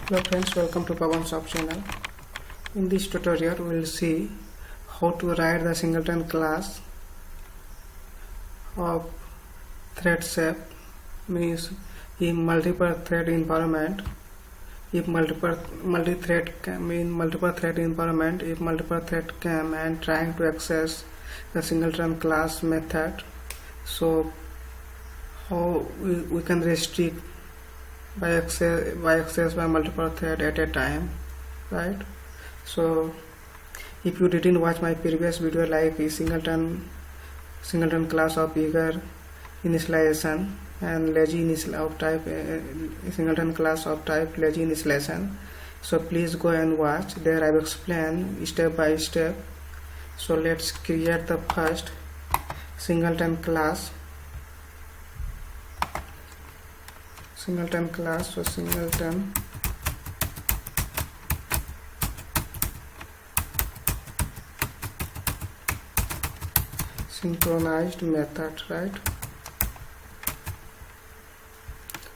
Hello friends, welcome to Pawan Shop channel. In this tutorial we will see how to write the singleton class of thread safe, means in multiple thread environment. If multiple thread environment, if multiple thread come and trying to access the singleton class method, so how we can restrict by access by multiple thread at a time, right? So if you didn't watch my previous video like singleton class of eager initialization and lazy singleton class of type lazy initialization, so please go and watch. There I have explained step by step. So let's create the first singleton class. So singleton synchronized method, right?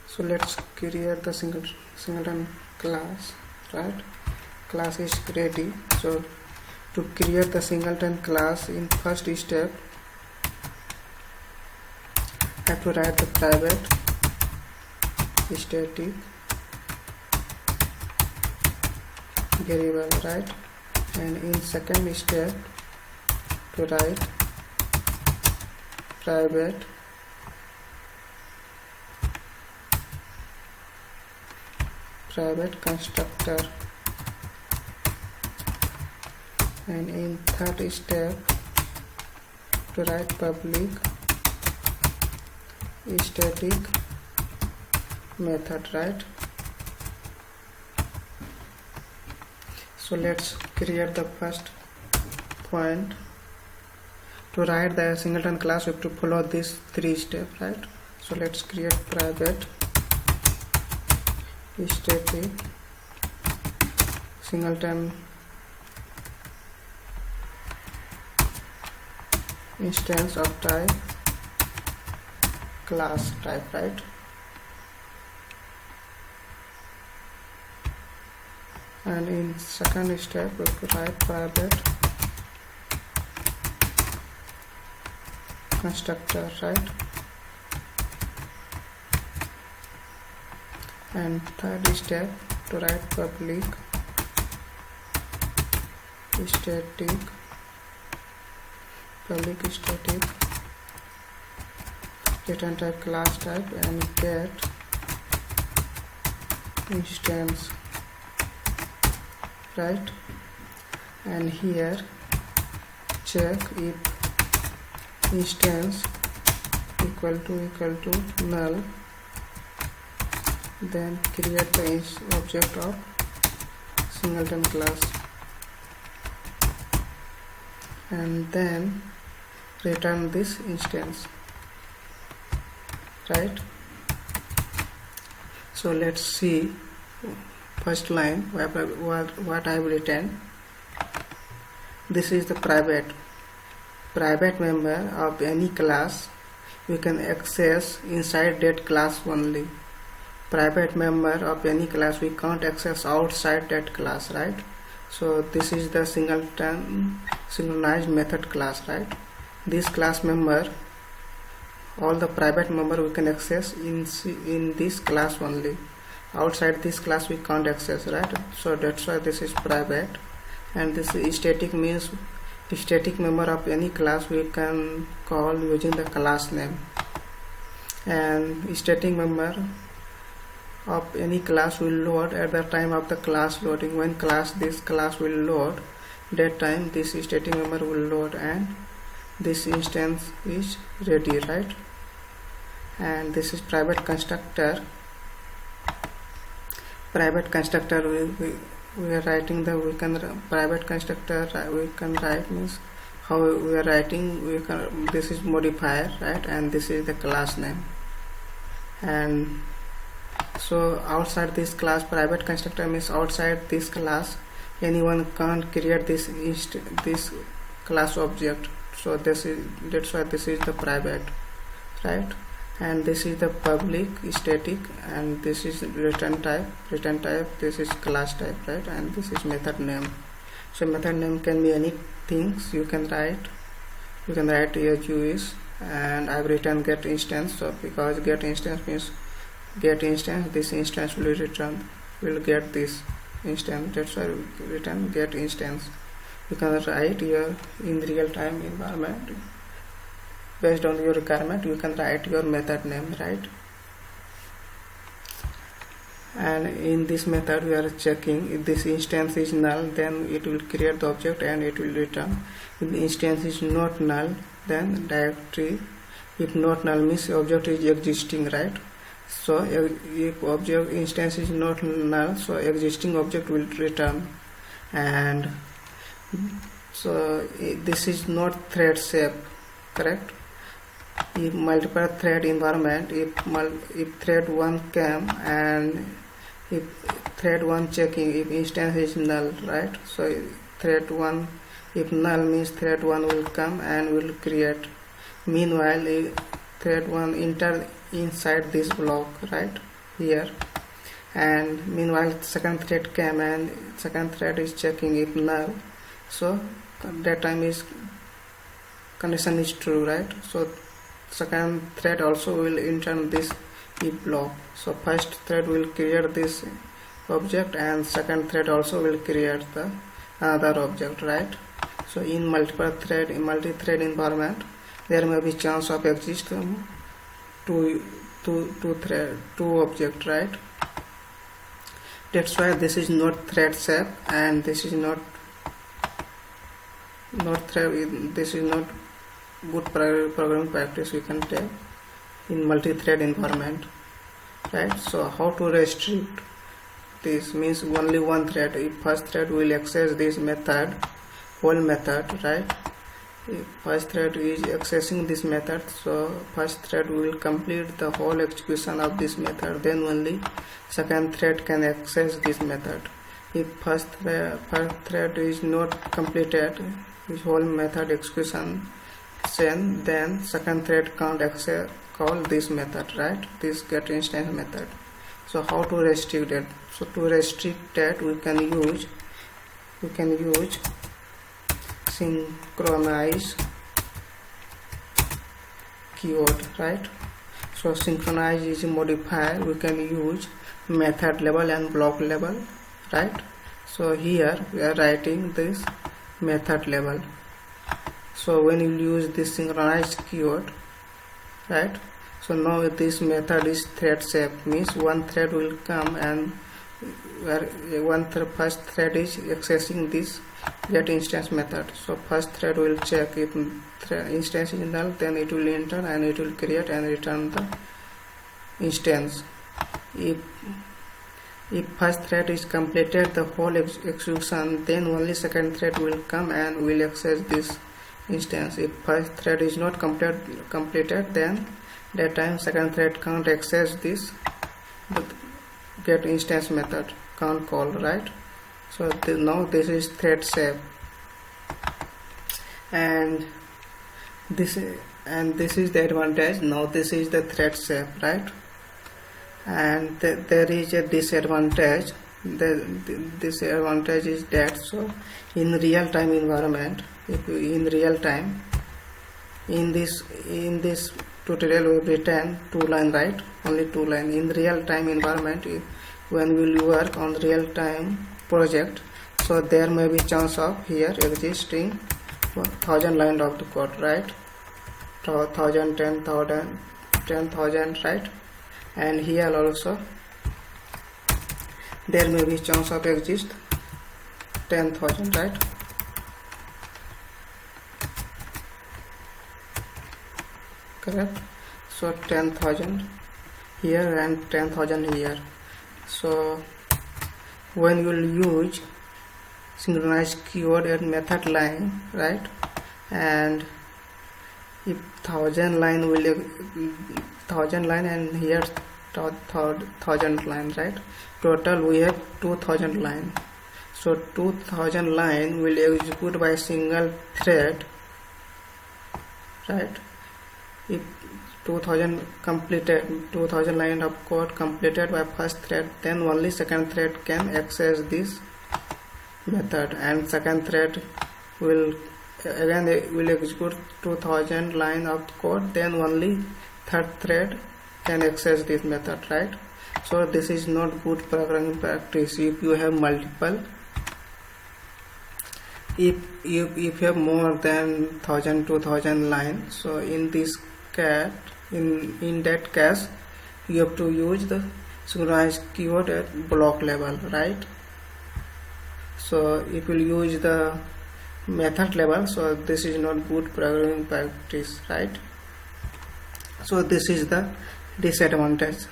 So let's create the singleton class, right? Class is ready. So to create the singleton class, in first step have to write the private static variable, right? And in second step to write private constructor, and in third step to write public static method, right? So let's create the first point. To write the singleton class, we have to follow these three steps, right? So let's create private static singleton instance of type class type, right? And in second step we have to write private constructor, right? And third step to write public static return type class type and get instance, right? And here check if instance equal to null, then create the object of singleton class and then return this instance, right? So let's see first line what I have written. This is the private member of any class we can access inside that class only. Private member of any class we can't access outside that class, right? So this is the synchronized method class, right? This class member, all the private member we can access in this class only. Outside this class we can't access, right? So that's why this is private. And this static means static member of any class we can call using the class name. And static member of any class will load at the time of the class loading. When this class will load, that time this static member will load and this instance is ready, right? And this is private constructor. We are writing the private constructor. We can write means how we are writing. This is modifier, right? And this is the class name. And so outside this class, private constructor means outside this class anyone can't create this class object. So that's why this is the private, right? and this is the public static, and this is return type, this is class type, right? And this is method name. So method name can be any things you can write as you wish. And I've written get instance, so because get instance means get instance, this instance will get this instance, that's why we return get instance. You can write here in real time environment, based on your requirement you can write your method name, right? And in this method we are checking if this instance is null, then it will create the object and it will return. If the instance is not null, then directory, if not null means object is existing, right? So if object instance is not null, so existing object will return. And so this is not thread safe, correct? If multiple thread environment, if thread 1 came and if thread 1 checking if instance is null, right? So thread 1, if null means thread 1 will come and will create. Meanwhile thread 1 enter inside this block right here, and meanwhile second thread came and second thread is checking if null, so that time is condition is true, right? So second thread also will enter this if block. So first thread will create this object and second thread also will create the another object, right? So in multi-thread environment there may be chance of exist two object, right? That's why this is not thread safe and this is not thread, this is not good programming practice we can take in multi-thread environment, right? So how to restrict this means only one thread. If first thread will access this method, whole method, right? If first thread is accessing this method, so first thread will complete the whole execution of this method, then only second thread can access this method. If first thread is not completed this whole method execution, then second thread can't access call this method, right? This get instance method. So how to restrict it? So to restrict that we can use synchronized keyword, right? So synchronized is a modifier we can use method level and block level, right? So here we are writing this method level. So when you use this synchronized keyword, right? So now this method is thread safe, means one thread will come and first thread is accessing this get instance method. So first thread will check if instance is null, then it will enter and it will create and return the instance. If first thread is completed the whole execution, then only second thread will come and will access this instance. If first thread is not completed, then that time second thread can't access this get instance method, can't call, right? So now this is thread safe, and this is the advantage. Now this is the thread safe, right? And there is a disadvantage. The disadvantage is that so in real time environment, if you, in real time in this tutorial we have written 2 line, right? Only 2 line. In real time environment, when we will work on real time project, so there may be chance of here existing 1000 line of the code, right? 1000, 10,000, right? And here also there may be chance of exist 10,000, right? Correct. So 10,000 here and 10,000 here. So when you will use synchronized keyword and method line, right? And if 1000 line will 1000 line and here 1000 line, right? Total we have 2000 line. So 2000 line will execute by single thread, right? If 2000 completed, 2000 line of code completed by first thread, then only second thread can access this method, and second thread will again will execute 2000 line of code, then only third thread can access this method, right? So this is not good programming practice. If you have multiple, if you have more than 1000-2000 lines, so in this cat in that case you have to use the synchronized keyword at block level, right? So if you use the method level, so this is not good programming practice, right? So this is the disadvantage.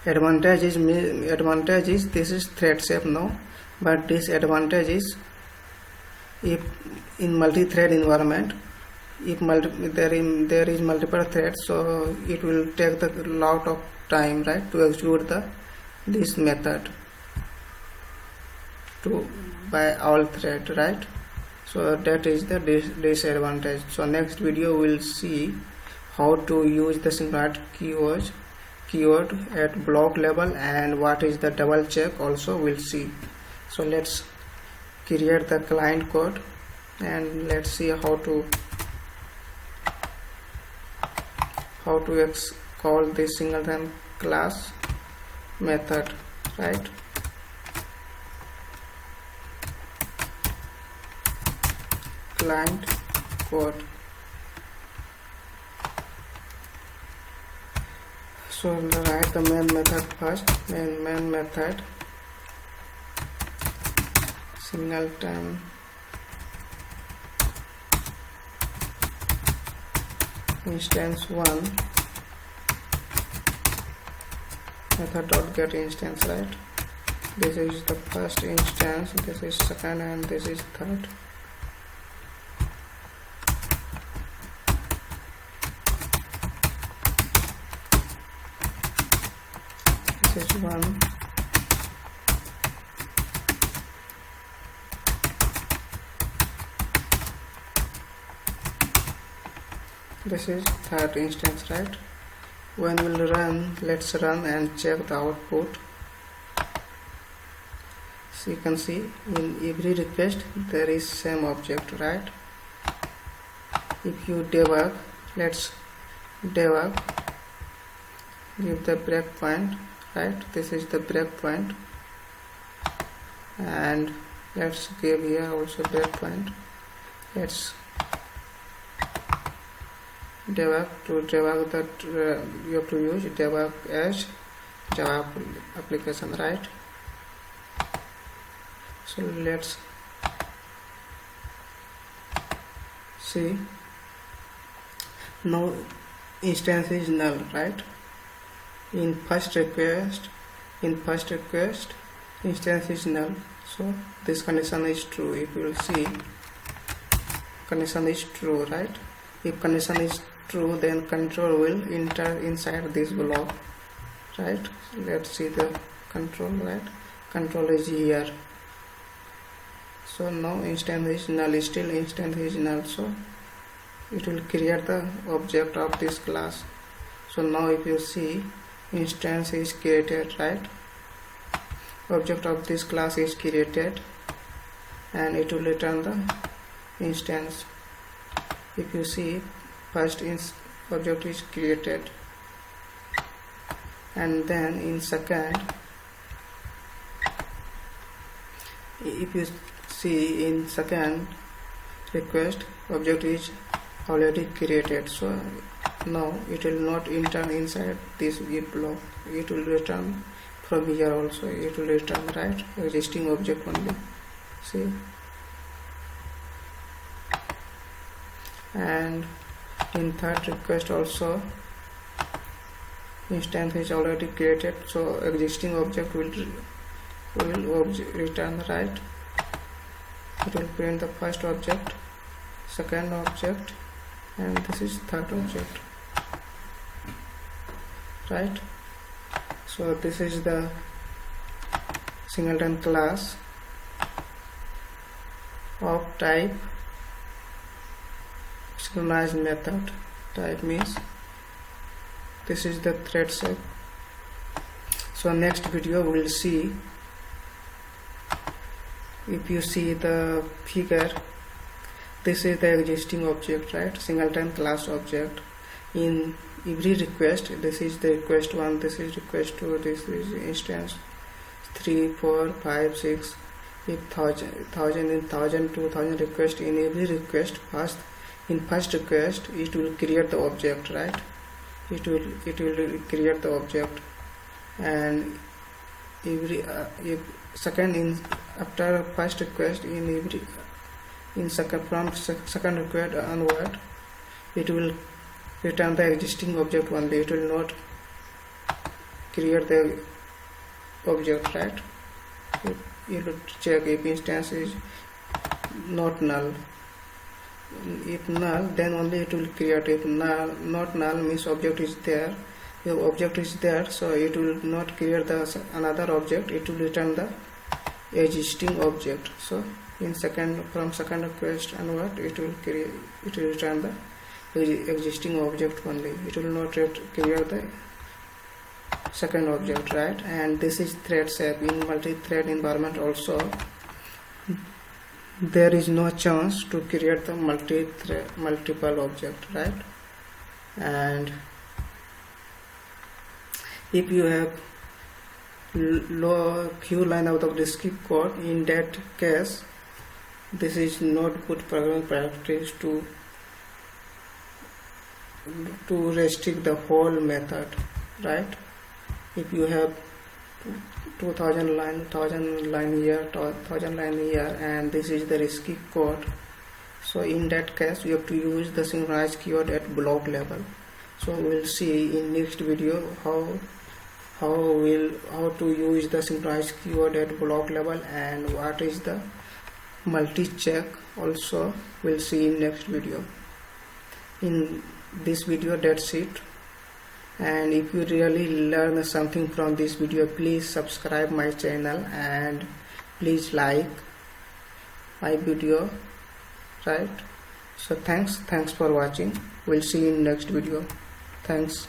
Advantage is this is thread safe now, but disadvantage is if in multi-thread environment, if there is multiple threads, so it will take a lot of time, right, to execute this method by all thread, right? So that is the disadvantage. So next video we'll see how to use the synchronized keyword at block level, and what is the double check also we'll see. So let's create the client code and let's see how to call this singleton class method, right? Client code. So write the main method first. Main method singleton instance 1 method dot get instance, right? This is the first instance, this is second, and this is third. This is 1. This is third instance, right? When we'll run, let's run and check the output. So you can see in every request there is same object, right? If you debug, let's debug, give the breakpoint, right? This is the breakpoint, and let's give here also breakpoint. Let's debug. To debug that you have to use debug as Java application, right? So let's see. Now instance is null, right? In first request instance is null, so this condition is true. If you will see, condition is true, right? If condition is true, then control will enter inside this block, right? Let's see the control, right? Control is here. So now instance is null, still instance is null, so it will create the object of this class. So now if you see, instance is created, right? Object of this class is created, and it will return the instance. If you see, first object is created, and then in second, if you see in second request, object is already created, so now it will not enter inside this if block. It will return from here also, it will return, right, existing object only. See, and in third request also instance is already created, so existing object will return, right? It will print the first object, second object, and this is third object, right? So this is the singleton class of type synchronized method. Type means This is the thread safe. So next video we will see, if you see the figure, this is the existing object, right? Singleton class object. In every request, this is the request 1, this is request 2, this is instance 3, 4, 5, 6. If 1000 in 1000, 2000 request, in every request, in first request it will create the object, right? It will create the object, and every if second, in after first request, in second, from second request onward, it will return the existing object only. It will not create the object, right? You will check if instance is not null. If null, then only it will create. If null, not null, means object is there. If object is there, so it will not create the another object. It will return the existing object. So in from second request onward, it will return the existing object only. It will not create the second object, right? And this is thread safe. In multi-thread environment also, there is no chance to create the multiple object, right? And if you have few line out of the script code, in that case, this is not good programming practice to restrict the whole method, right? If you have 2000 line, 1000 line here, 1000 line here, and this is the risky code, so in that case you have to use the synchronized keyword at block level. So we will see in next video how to use the synchronized keyword at block level, and what is the multi-check also we'll see in next video. In this video, that's it. And if you really learn something from this video, please subscribe my channel and please like my video, right? So thanks for watching. We'll see you in next video. Thanks.